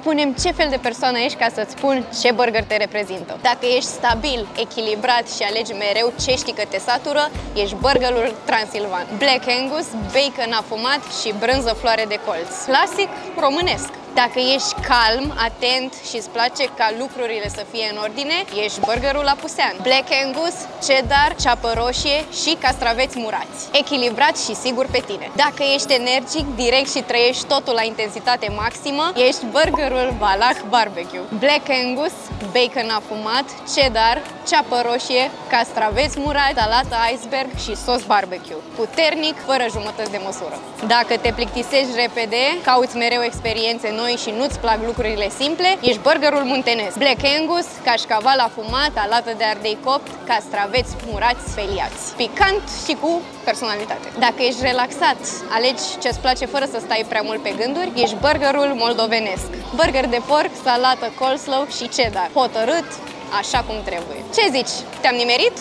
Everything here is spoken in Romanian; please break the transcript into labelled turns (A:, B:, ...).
A: Spunem ce fel de persoană ești ca să-ți spun ce burger te reprezintă. Dacă ești stabil, echilibrat și alegi mereu ce știi că te satură, ești burgerul Transilvan. Black Angus, bacon afumat și brânză floare de colț. Clasic românesc. Dacă ești calm, atent și îți place ca lucrurile să fie în ordine, ești burgerul Apusean. Black Angus, cheddar, ceapă roșie și castraveți murați. Echilibrat și sigur pe tine. Dacă ești energic, direct și trăiești totul la intensitate maximă, ești burgerul Valach Barbecue. Black Angus, bacon afumat, cheddar, ceapă roșie, castraveți murați, salată iceberg și sos barbecue. Puternic, fără jumătăți de măsură. Dacă te plictisești repede, cauți mereu experiențe noi și nu-ți plac lucrurile simple, ești burgerul muntenesc. Black Angus, cașcaval afumat, alată de ardei copt, castraveți murați feliați. Picant și cu personalitate. Dacă ești relaxat, alegi ce-ți place fără să stai prea mult pe gânduri, ești burgerul moldovenesc. Burger de porc, salată coleslaw și cheddar. Hotărât, așa cum trebuie. Ce zici? Te-am nimerit?